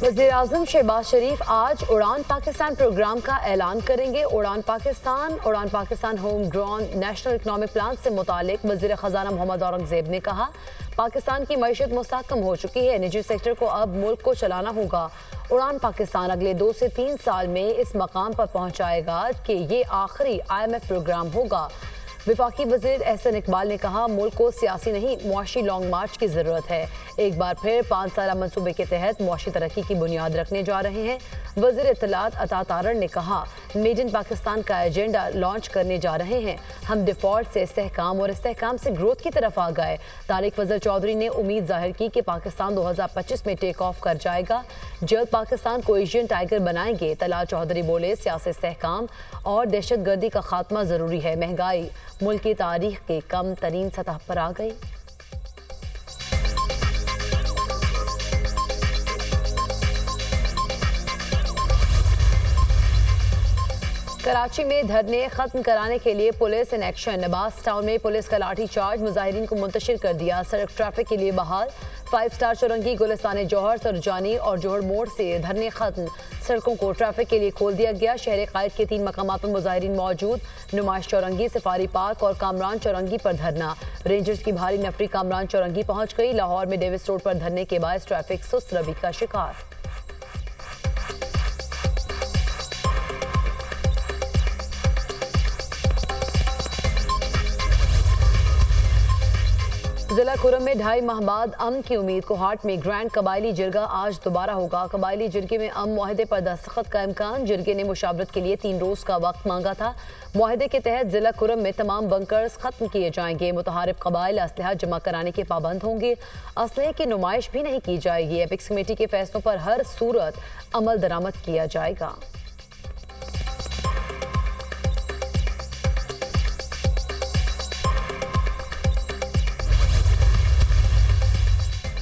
वज़ीर-ए-आज़म शहबाज शरीफ आज उड़ान पाकिस्तान प्रोग्राम का ऐलान करेंगे। उड़ान Pakistan home grown national economic plan से मुतालिक वज़ीर ख़जाना मोहम्मद औरंगज़ेब ने कहा, पाकिस्तान की मईशत मुस्तहकम हो चुकी है, निजी सेक्टर को अब मुल्क को चलाना होगा। उड़ान पाकिस्तान अगले 2 से 3 साल में इस मकाम पर पहुँचाएगा कि ये आखिरी IMF प्रोग्राम होगा। वफाकी वज़ीर एहसन इकबाल ने कहा, मुल्क को सियासी नहीं मुआशी लॉन्ग मार्च की ज़रूरत है। एक बार फिर 5 साला मनसूबे के तहत मुआशी तरक्की की बुनियाद रखने जा रहे हैं। वज़ीर इत्तलात अता तारड़ ने कहा, मेड इन पाकिस्तान का एजेंडा लॉन्च करने जा रहे हैं। हम डिफ़ॉल्ट से इस्तेहकाम और इस्तेहकाम से ग्रोथ की तरफ आ गए। तारिक फजल चौधरी ने उम्मीद जाहिर की कि पाकिस्तान 2025 में टेक ऑफ कर जाएगा। जल्द पाकिस्तान को एशियन टाइगर बनाएंगे। तलाल चौधरी बोले, सियासी इस्तेहकाम और दहशत गर्दी का खात्मा ज़रूरी है। महंगाई मुल्क की तारीख के कम तरीन सतह पर आ गई। कराची में धरने खत्म कराने के लिए पुलिस इन एक्शन। नबास टाउन में पुलिस का लाठी चार्ज, मुजाहिरीन को मुंतशिर कर दिया। सड़क ट्रैफिक के लिए बहाल। 5 स्टार चौरंगी, गुलिस्तान जौहर, सरजानी और जौहर मोड़ से धरने खत्म। सड़कों को ट्रैफिक के लिए खोल दिया गया। शहर कायद के 3 मकामात पर मुजाहिरीन मौजूद। नुमाइश चौरंगी, सफारी पार्क और कामरान चौरंगी पर धरना। रेंजर्स की भारी नफरी कामरान चौरंगी पहुंच गई। लाहौर में डेविस रोड पर धरने के बाद ट्रैफिक सुस्त रवि का शिकार। जिला खुरम में 2.5 माह बाद अमन की उम्मीद। कोहाट में ग्रैंड कबायली जिरगा आज दोबारा होगा। कबायली जिरगे में अमन मुआहदे पर दस्तखत का इम्कान। जिरगे ने मुशावरत के लिए 3 रोज का वक्त मांगा था। मुआहदे के तहत जिला खुरम में तमाम बंकर्स खत्म किए जाएंगे। मुतहारिब कबाइल असलहा जमा कराने के पाबंद होंगे। असलहे की नुमाइश भी नहीं की जाएगी। एपिक्स कमेटी के फैसलों पर हर सूरत अमल दरामद किया जाएगा।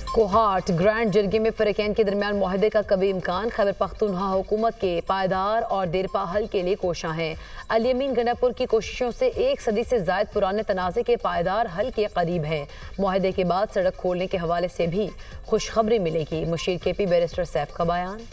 कोहाट ग्रैंड जिरगे में फ़रीक़ैन के दरमियान मुआहदे का कभी इम्कान। खैबर पख्तूनख्वा हुकूमत के पायदार और देरपा हल के लिए कोशां हैं। अली अमीन गंडापुर की कोशिशों से 1 सदी से ज़ायद पुराने तनाज़े के पायदार हल के करीब हैं। मुआहदे के बाद सड़क खोलने के हवाले से भी खुशखबरी मिलेगी। मुशीर KP बैरिस्टर सैफ का बयान।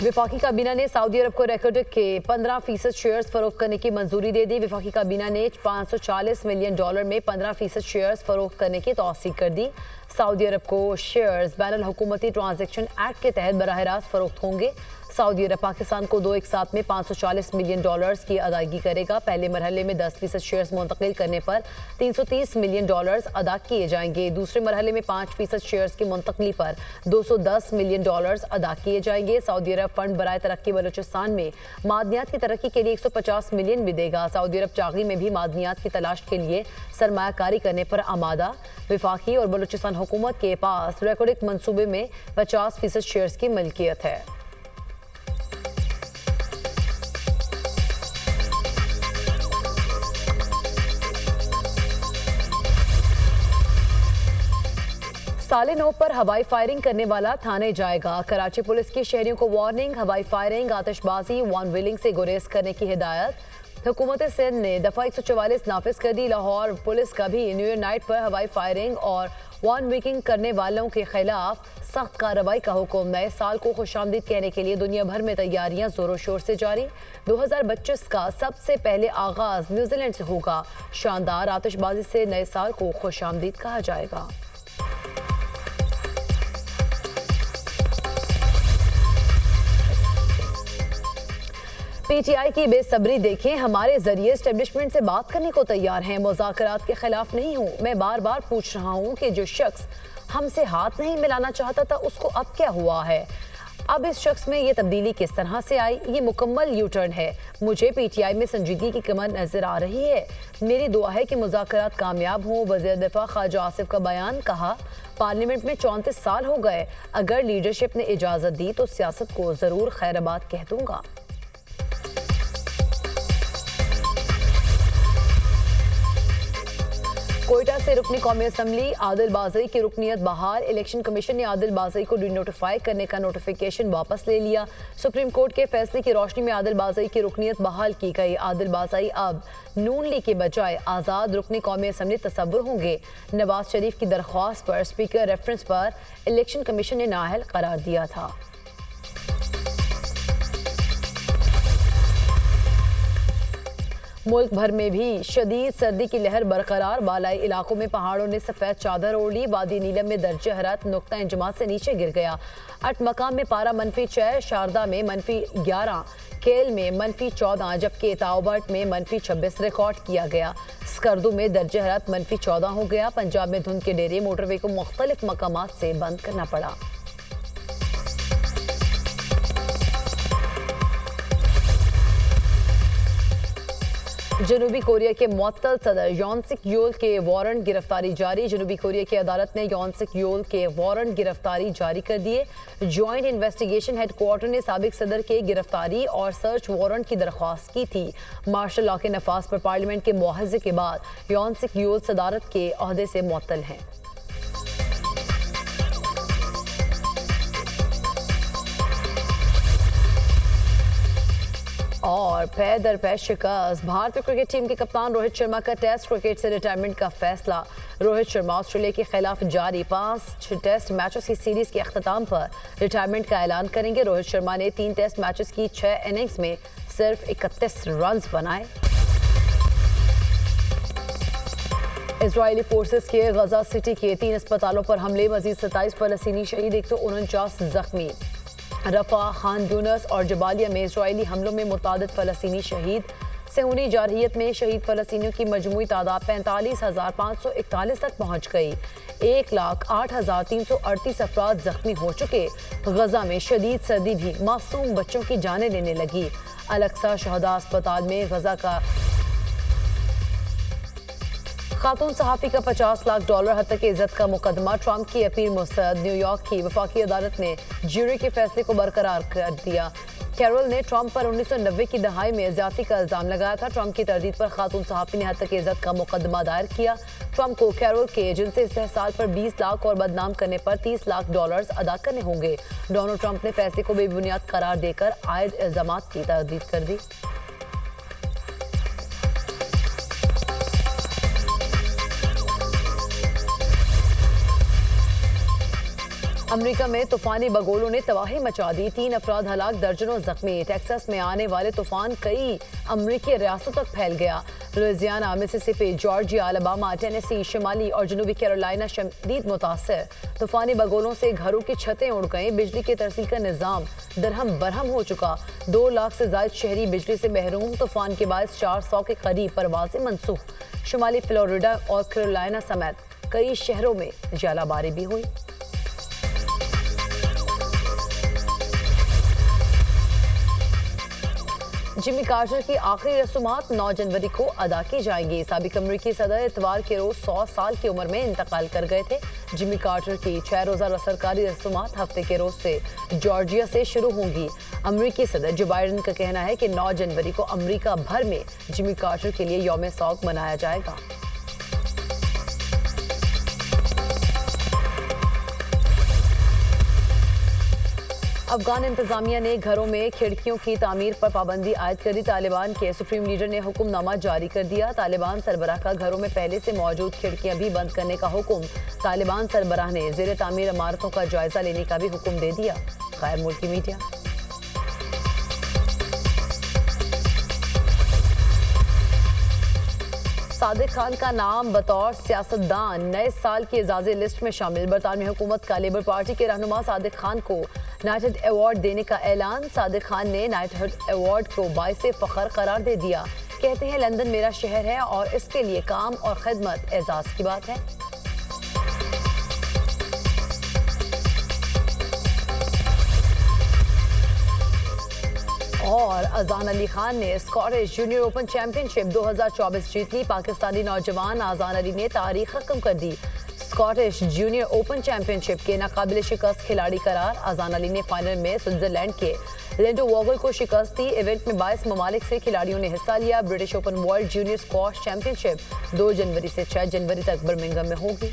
वफाकी काबीना ने सऊदी अरब को रिकॉर्ड के 15% शेयर्स फरोख्त करने की मंजूरी दे दी। वफाकी काबीना ने $540 मिलियन में 15% शेयर्स फरोख्त करने की तौसीक कर दी। सऊदी अरब को शेयर्स बैनुल हुकूमती ट्रांजैक्शन एक्ट के तहत बराह रास्त फरोख्त होंगे। सऊदी अरब पाकिस्तान को 2 एक साथ में $540 मिलियन की अदायगी करेगा। पहले मरहले में 10% शेयर्स मुंतकिल करने पर $330 मिलियन अदा किए जाएंगे। दूसरे मरहले में 5% शेयर्स की मुंतकली पर $210 मिलियन अदा किए जाएंगे। सऊदी अरब फंड बराए तरक्की बलूचिस्तान में मादनियात की तरक्की के लिए 150 मिलियन भी देगा। सऊदी अरब चागी में भी मादनियात की तलाश के लिए सरमायाकारी करने पर आमादा। वफाकी और बलूचिस्तान हुकूमत के पास रिकॉर्डिक मंसूबे में 50% शेयर्स की मिल्कियत है। साले 9 पर हवाई फायरिंग करने वाला थाने जाएगा। कराची पुलिस की शहरियों को वार्निंग। हवाई फायरिंग, आतिशबाजी, वन व्हीलिंग से गुरेज करने की हिदायत। हुकूमत सिंध ने दफ़ा 144 नाफिज कर दी। लाहौर पुलिस का भी न्यू ईयर नाइट पर हवाई फायरिंग और वन विकिंग करने वालों के खिलाफ सख्त कार्रवाई का हुक्म। नए साल को खुशामदीद कहने के लिए दुनिया भर में तैयारियां जोरों शोर से जारी। 2025 का सबसे पहले आगाज न्यूजीलैंड से होगा। शानदार आतिशबाजी से नए साल को खुशामदीद कहा जाएगा। PTI की बेसब्री देखें, हमारे जरिए एस्टेब्लिशमेंट से बात करने को तैयार हैं। मुज़ाकरात के खिलाफ नहीं हूँ। मैं बार बार पूछ रहा हूँ कि जो शख्स हमसे हाथ नहीं मिलाना चाहता था उसको अब क्या हुआ है। अब इस शख्स में ये तब्दीली किस तरह से आई, ये मुकम्मल यू टर्न है। मुझे PTI में संजीदगी की कमर नजर आ रही है। मेरी दुआ है कि मुज़ाकरात कामयाब हों। वज़ीर दिफा ख्वाजा आसिफ का बयान। कहा, पार्लियामेंट में 34 साल हो गए। अगर लीडरशिप ने इजाज़त दी तो सियासत को ज़रूर खैराबाद कह दूंगा। कोयटा से रुकनी कौमी असम्बली, आदिल बाजई की रुकनीत बहाल। इलेक्शन कमीशन ने आदिल बाजई को डिनोटिफाई करने का नोटिफिकेशन वापस ले लिया। सुप्रीम कोर्ट के फैसले की रोशनी में आदिल बाजई की रुकनीत बहाल की गई। आदिल बाजई अब नून लीग के बजाय आज़ाद रुकनी कौमी असम्बली तसव्वुर होंगे। नवाज शरीफ की दरख्वास्त पर स्पीकर रेफरेंस पर इलेक्शन कमीशन ने नाअहल करार दिया था। मुल्क भर में भी शदीद सर्दी की लहर बरकरार। बालाई इलाकों में पहाड़ों ने सफ़ेद चादर ओढ़ ली। वादी नीलम में दर्जे हरारत नुक्ता इंजमात से नीचे गिर गया। अटमकाम में पारा -6, शारदा में -11, केल में -14, जबकि ताओबर्ट में -26 रिकॉर्ड किया गया। स्कर्दू में दर्जे हरारत -14 हो गया। पंजाब में धुंध के डेरे मोटरवे को मुख्तलिफ मकामात से बंद करना पड़ा। जनूबी कोरिया के मुअत्तल सदर यॉन सिक योल के वारंट गिरफ्तारी जारी। जनूबी कोरिया की अदालत ने यॉन सिक योल के वारंट गिरफ्तारी जारी कर दिए। जॉइंट इन्वेस्टिगेशन हेडक्वार्टर ने साबिक सदर के गिरफ्तारी और सर्च वारंट की दरख्वास्त की थी। मार्शल लॉ के नफाज पर पार्लियामेंट के मुआवजे के बाद यॉन सिक योल सदारत के ओहदे से मुअत्तल हैं। और पै दर पै शिकस्त। भारतीय क्रिकेट टीम के कप्तान रोहित शर्मा का टेस्ट क्रिकेट से रिटायरमेंट का फैसला। रोहित शर्मा ऑस्ट्रेलिया के खिलाफ जारी 5 टेस्ट मैचों की सीरीज के अख्ताम पर रिटायरमेंट का ऐलान करेंगे। रोहित शर्मा ने 3 टेस्ट मैचेस की 6 इनिंग्स में सिर्फ 31 रन बनाए। इजरायली फोर्सेस के गजा सिटी के 3 अस्पतालों पर हमले, मजीद 27 फलस्तीनी शहीद, 149 जख्मी। रफा, खान यूनस और जबालिया में इजरायली हमलों में मुतादिद फलस्तीनी शहीद। सेहूनी जारहियत में शहीद फलस्तीनियों की मजमूई तादाद 45,541 तक पहुँच गई। 1,08,338 अफराद जख्मी हो चुके। गजा में शदीद सर्दी भी मासूम बच्चों की जानें लेने लगी। अलक्सा शहदा अस्पताल में गजा का खातून सहाफ़ी का $50 लाख हद तक इज्जत का मुकदमा। ट्रंप की अपील मुस्तरद। न्यूयॉर्क की वफाकी अदालत ने ज्यूरी के फैसले को बरकरार कर दिया। कैरोल ने ट्रंप पर 1990 की दहाई में ज्यादती का इल्जाम लगाया था। ट्रंप की तरदीद पर खातून सहाफ़ी ने हद तक इज्जत का मुकदमा दायर किया। ट्रंप को कैरोल के जिनसे इस्तेहसाल पर 20 लाख और बदनाम करने पर $30 लाख अदा करने होंगे। डोनाल्ड ट्रंप ने फैसले को बेबुनियाद करार देकर आयद इल्जामात की तरदीद कर दी। अमेरिका में तूफानी बगोलों ने तबाही मचा दी। 3 अफराद हलाक, दर्जनों जख्मी। टेक्सास में आने वाले तूफान कई अमेरिकी रियासतों तक फैल गया। Louisiana, Mississippi, Georgia, Alabama, Tennessee, शिमाली और जनूबी कैरोलिना शदीद मुतासर। तूफानी बगोलों से घरों की छतें उड़ गईं। बिजली के तरसील का निज़ाम दरहम बरहम हो चुका। 2 लाख से ज्यादा शहरी बिजली से महरूम। तूफान के बायस 400 के करीब परवाजें मनसूख। शुमाली फ्लोरिडा और कैरोलिना समेत कई शहरों में जलाबारी भी हुई। जिमी कार्टर की आखिरी रसूमात 9 जनवरी को अदा की जाएंगी। साबिक अमरीकी सदर इतवार के रोज 100 साल की उम्र में इंतकाल कर गए थे। जिमी कार्टर की 6 रोजा सरकारी रसूमात हफ्ते के रोज से जॉर्जिया से शुरू होंगी। अमरीकी सदर जो बाइडेन का कहना है कि 9 जनवरी को अमरीका भर में जिमी कार्टर के लिए यौम सौग मनाया जाएगा। अफगान इंतजामिया ने घरों में खिड़कियों की तामीर पर पाबंदी आयद कर दी। तालिबान के सुप्रीम लीडर ने हुक्मनामा जारी कर दिया। तालिबान सरबराह का घरों में पहले से मौजूद खिड़कियां भी बंद करने का हुक्म। तालिबान सरबराह ने ज़ेर तामीर इमारतों का जायजा लेने का भी हुक्म दे दिया। गैर मुल्की मीडिया सादिक खान का नाम बतौर सियासतदान नए साल की एजाज़ी लिस्ट में शामिल। बरतानवी हुकूमत का लेबर पार्टी के रहनुमा सादिक खान को नाइटहुड अवार्ड देने का ऐलान। सादिक खान ने नाइटहुड अवार्ड को बाइसे फ़ख्र करार दे दिया। कहते हैं लंदन मेरा शहर है और इसके लिए काम और खिदमत एजाज़ की बात है। और अजान अली खान ने स्कॉटिश जूनियर ओपन चैंपियनशिप 2024 जीत ली। पाकिस्तानी नौजवान अजान अली ने तारीख रकम कर दी। स्कॉटिश जूनियर ओपन चैंपियनशिप के नाकाबिल शिकस्त खिलाड़ी करार। अजान अली ने फाइनल में स्विट्जरलैंड के लिंडो वॉगल को शिकस्त दी। इवेंट में 22 ममालिक से खिलाड़ियों ने हिस्सा लिया। British open world junior squash championship 2 जनवरी से 6 जनवरी तक बर्मिंघम में होगी।